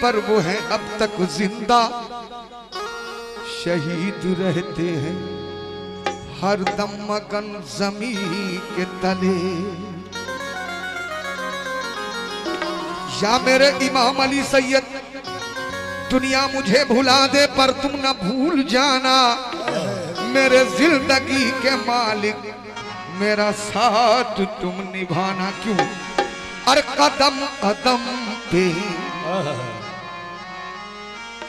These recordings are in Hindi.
पर वो है अब तक जिंदा, शहीद रहते हैं हर दम मगन जमीन के तले। या मेरे इमाम अली सैयद, दुनिया मुझे भुला दे पर तुम न भूल जाना, मेरे जिंदगी के मालिक मेरा साथ तुम निभाना। क्यों? और कदम कदम पे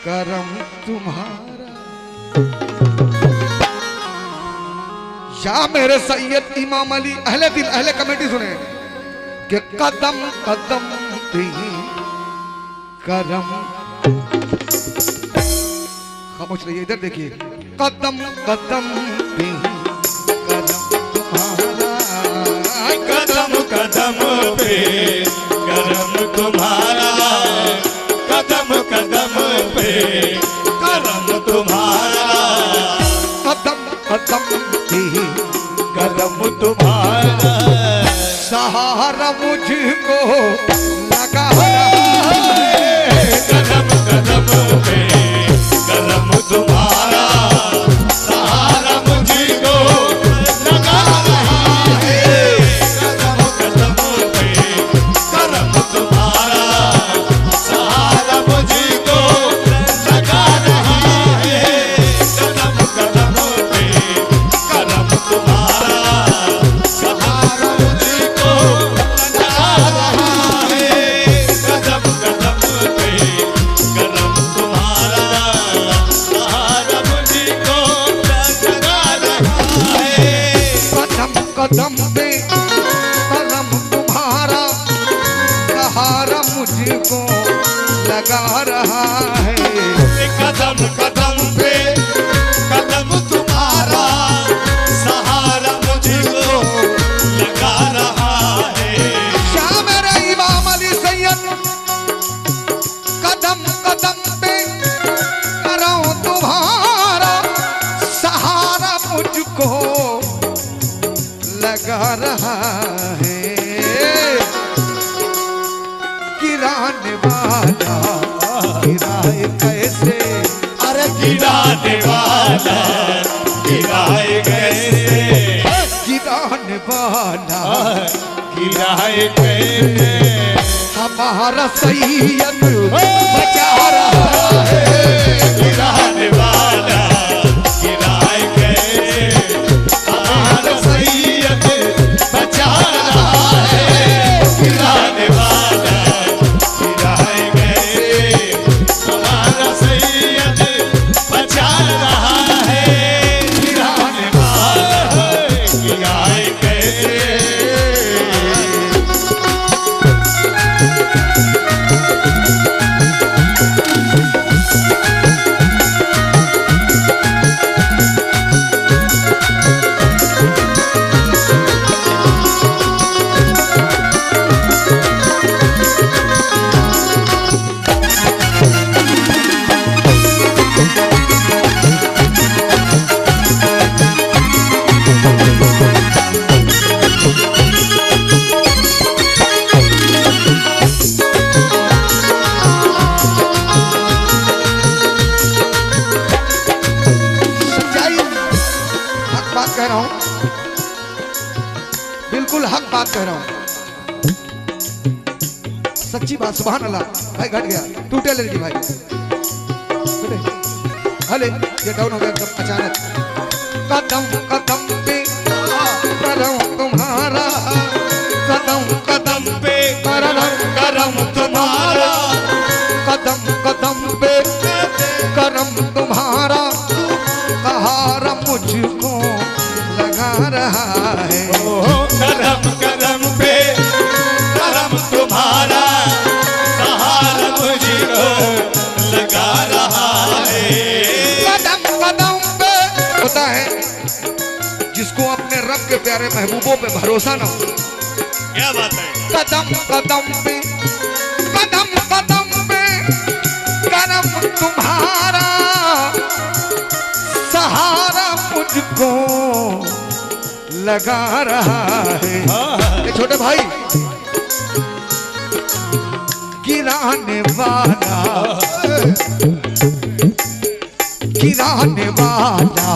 करम तुम्हारा। या मेरे सैयद इमाम अली, अहले दिल अहले कमेटी सुने कि कदम कदम पे करम। खामोश रहिए, इधर देखिए। कदम कदम पे करम तुम्हारा, कदम कदम पे करम तुम्हारा, कदम कदम पे करम तुम्हारा, कदम कदम पे करम तुम्हारा। सहारा मुझको लगा रहा है, कदम कदम पे करम तुम्हारा, सहारा मुझको लगा रहा है। कदम कदम पे करम तुम्हारा, सहारा मुझको लगा रहा है। कदम कदम पे करम तुम्हारा, सहारा मुझको लगा रहा है। कदम कदम पे करम तुम्हारा, सहारा मुझको लगा रहा है। कदम कदम पे कदम तुम्हारा, सहारा मुझको लगा रहा है। कदम कदम पे कदम तुम्हारा, सहारा मुझको लगा रहा है। क्या मेरे इमाम अली सैयद, कदम कदम पे करो तुम्हारा, सहारा मुझको लगा रहा है। गिराने वाला गिराए कैसे, अरे गिराने वाला गिराए कैसे, गिराने वाला गिराए कैसे, हमारा सैयद बचा रहा है। गिराने वाला गिराए कैसे, हमारा सैयद बचा रहा है। गिराने वाला गिराए कैसे, हमारा सैयद बचा रहा है। गिराने वाला गिराए कैसे। सच्चाई हक बात कह रहा हूं, बिल्कुल हक बात कह रहा हूं, सच्ची बात। सुभान अल्लाह। भाई घट गया, टूटे लड़की भाई, टूटे। हले ये डाउन हो गया एकदम अचानक। कदम कदम पे करम तुम्हारा, कदम कदम पे करम तुम्हारा, कदम कदम पे करम तुम्हारा, सहारा मुझको लगा रहा है। कदम कदम पे करम तुम्हारा, सहारा मुझको लगा रहा है। कदम कदम पे होता है जिसको अपने रब के प्यारे महबूबों पे भरोसा ना हो। क्या बात है। कदम कदम पे कदम कदम पे करम तुम्हारा, सहारा मुझको लगा रहा है। छोटे भाई, गिरा गिराने वाला गिराने वाला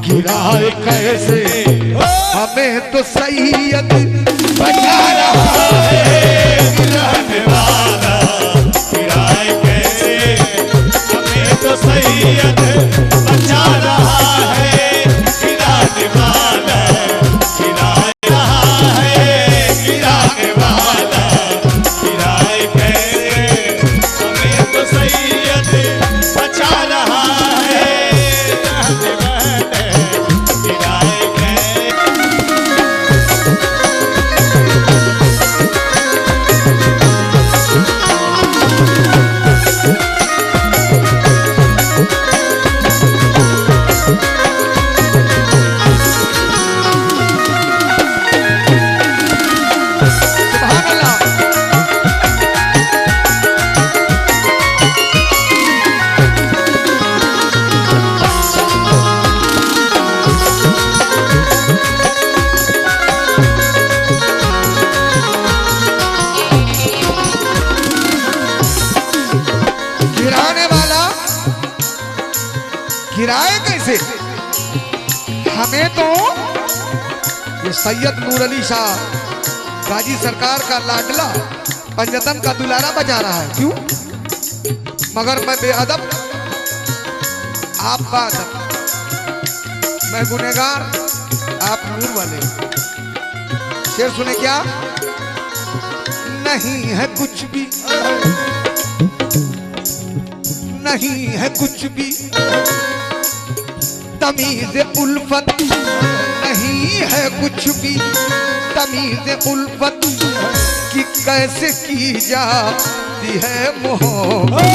गिराए कैसे हमें तो सैयद बचा रहा है गिराने वाला गिराए कैसे हमें तो सैयद बचा रहा है गिराने वाला गिरा रहा है गिराने वाला गिराए कैसे हमें तो सैयद बचा रहा है गिराने वाला गिराए कैसे सुभान अल्लाह। गिराने वाला गिराए कैसे हमें तो ये सैयद नूर अली शाह गाजी सरकार का लाडला पंजतन का दुलारा बजा रहा है। क्यों? मगर मैं बेअदब आप बादब, मैं गुनहगार आप नूर वाले। शेर सुने क्या? नहीं है कुछ भी नहीं है कुछ भी तमीज़ उल्फत नहीं है कुछ भी तमीज़ उल्फत कि कैसे की जाती है मोहब्बत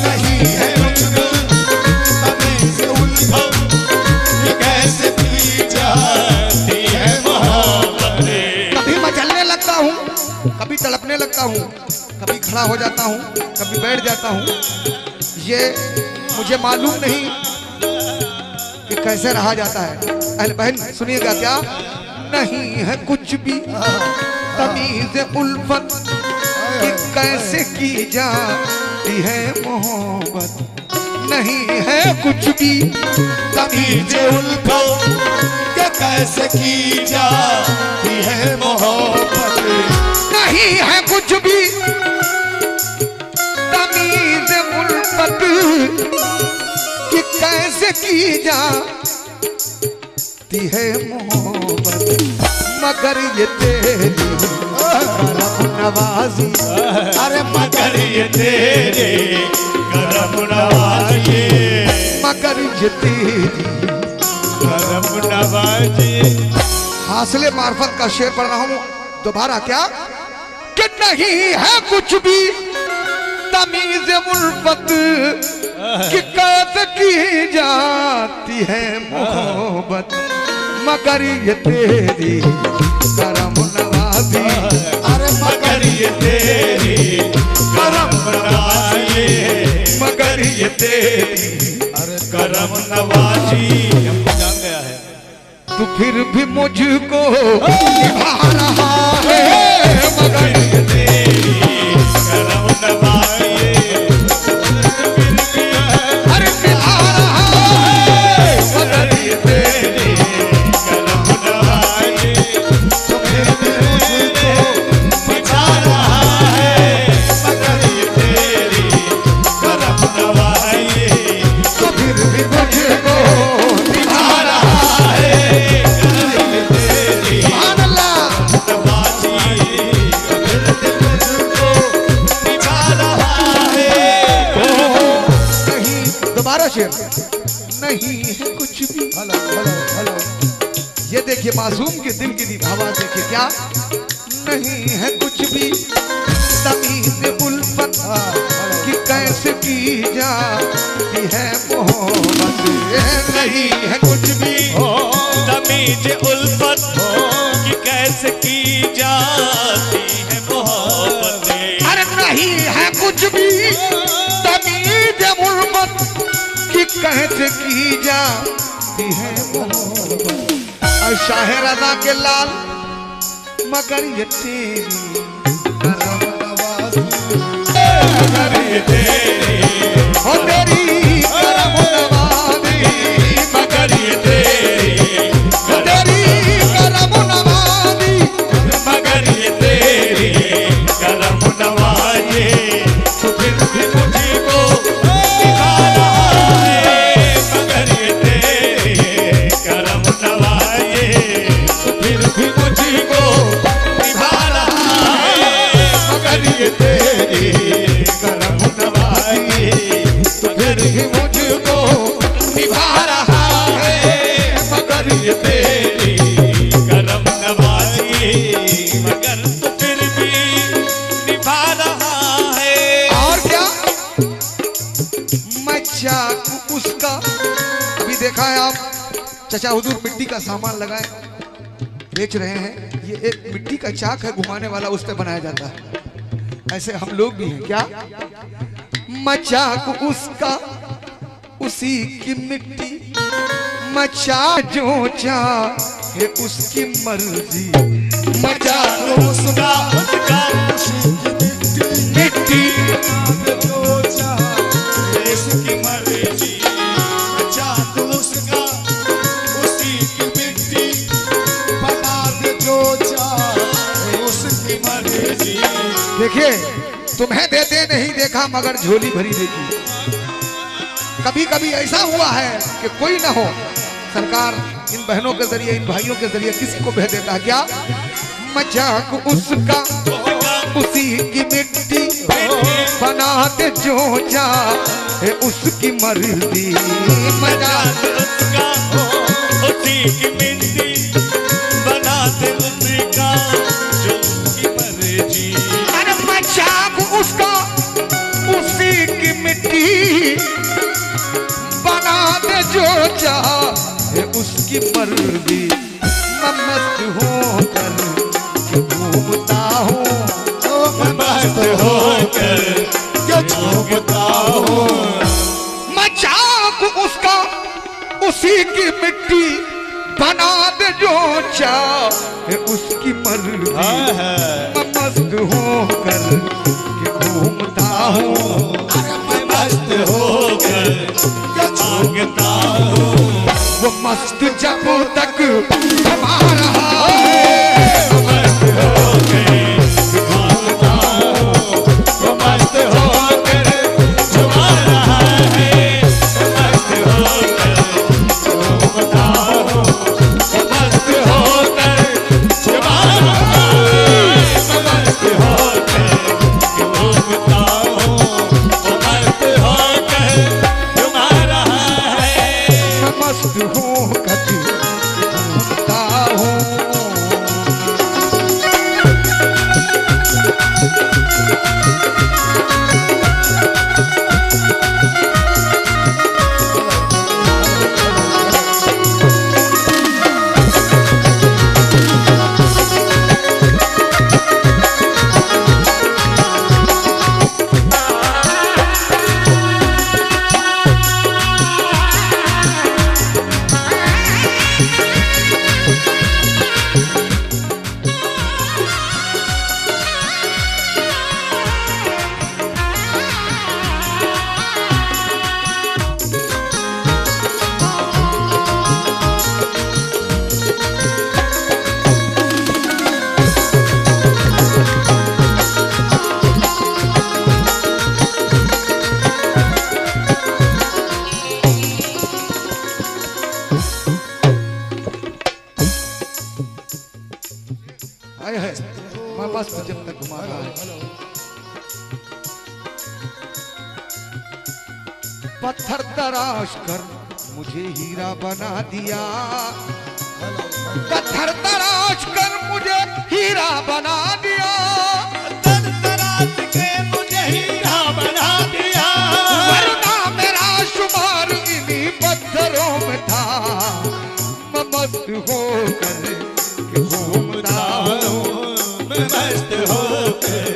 नहीं है कुछ तमीज़ उल्फत ये कैसे की जाती है मोहब्बत। कभी मैं चलने लगता हूँ, कभी तड़पने लगता हूँ, कभी खड़ा हो जाता हूँ, कभी बैठ जाता हूँ। ये मुझे मालूम नहीं कि कैसे रहा जाता है। अहले बहन सुनिएगा क्या? नहीं है कुछ भी तमीज़ उल्फत कि कैसे की जाती है मोहब्बत। नहीं है कुछ भी तमीज़ उल्फत ये कैसे की जाती है मोहब्बत। नहीं है कुछ भी तमीज़ उल्फत कि कैसे की जाती है मोहब्बत। मगर ये तेरी करम नवाजी अरे मगर ये तेरे करम नवाजी मगर ये तेरी करम नवाजी। हासिले मार्फत का शेर पढ़ रहा हूँ दोबारा। क्या कि नहीं है कुछ भी तमीज़ उल्फत कि कैसे की जाती है मोहब्बत। मगर ये तेरी करम नवाजी अरे मगर ये तेरी करम नवाजी मगर ये तेरी अरे करम नवाजी। हमको जान गया है तू फिर भी मुझको निभा रहा है। मगर ये तेरी करम नवाजी अरे निभा रहा है। मगर ये तेरी करम नवाजी फिर भी मुझको बचा रहा है मगर ये तेरी करम नवाजी तो फिर भी मुझको निभा आ रहा है तेरी सुभान अल्लाह। नवाजी बचा रहा है। नहीं दोबारा शेर नहीं है कुछ भी। ये देखिए मासूम के दिल की आवाज देखिए क्या? नहीं है कुछ भी तमीज़ उल्फत कि कैसे की जाती है मोहब्बत। ये नहीं है कुछ भी तमीज़ उल्फत कि कैसे की जाती है मोहब्बत। अरे नहीं है कुछ भी तमीज़ उल्फत कि कैसे की जाती है मोहब्बत। और शाह रज़ा के लाल मगर ये तेरी करम नवाज़ी देखा है आप चचा हुजूर मिट्टी का सामान लगाए बेच रहे हैं। ये एक मिट्टी का चाक है घुमाने वाला, उस पे बनाया जाता है। ऐसे हम लोग भी हैं क्या? मचाक उसका उसी की मिट्टी, मचा जो चाहे उसकी मर्जी, मचाक उसका मिट्टी जो चाहे उसकी मर्जी, चाक उसका उसी की मिट्टी, बना दे जो चाहे उसकी मर्जी। देखिए तुम्हें देते नहीं देखा मगर झोली भरी देखी। कभी कभी ऐसा हुआ है कि कोई ना हो, सरकार इन बहनों के जरिए इन भाइयों के जरिए किसी को भेज देता है। क्या? मजाक उसका उसी की मिट्टी, बनाते जो चाहे उसकी मर्जी, मजाक उसका उसी की मिट्टी, बनाते उसका जो उसकी मर्जी। अरे मजाक उसका उसी की मिट्टी, बनाते जो चाहे उसकी मर्जी। मैं मस्त होकर घूमता हूँ, मस्त होकर जो झूमता हूँ। मजाक उसका उसी की मिट्टी, बना दे जो चाहे उसकी मर्जी। मैं मस्त होकर घूमता हूँ, मैं मस्त होकर मांगता हूँ। वो मस्त जब तक थमा रहा मस्त होकर मांगता हूँ, वो मस्त होकर झुमा रहा है। मस्त होकर झूमता हूँ, वो मस्त होकर झुमा रहा है। मस्त होकर झूमता हूँ, वो मस्त होकर झुमा रहा है। मैं मस्त होकर घूमता हूँ। आए है मैं मस्त जब तक घुमा रहा है। पत्थर तराश कर मुझे हीरा बना दिया, पत्थर तराश कर मुझे हीरा बना दिया। तराश के मुझे हीरा बना दिया, वरना मेरा शुमार इन्हीं पत्थरों में था। मैं मस्त होकर घूमता हूँ, मैं मस्त होकर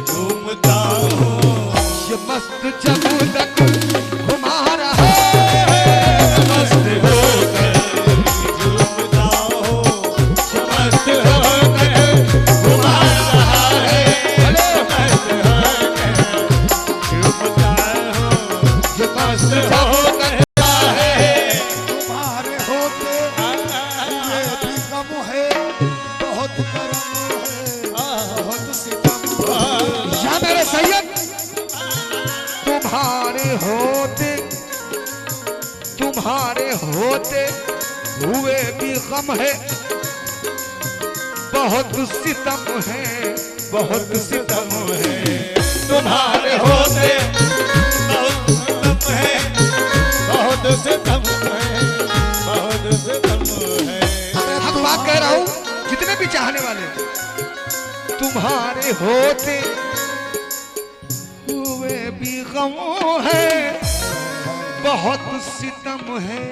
घूमता हूँ। ये मस्त जब तक घुमा रहा है। मस्त होकर घूमता हूँ, मस्त होकर घुमा रहा है। मस्त होकर घूमता हूँ, ये मस्त मस्त होकर तुम्हारे होते ये भी गम है, बहुत करम है, बहुत सितम है। या मेरे सैयद तुम्हारे होते हुए भी गम है, बहुत सितम है, बहुत सितम है। तुम्हारे होते बहुत सितम है, बहुत सितम है, बहुत सितम है। हक बात कह रहा हूँ जितने भी चाहने वाले, तुम्हारे होते हुए भी गम है, बहुत सितम है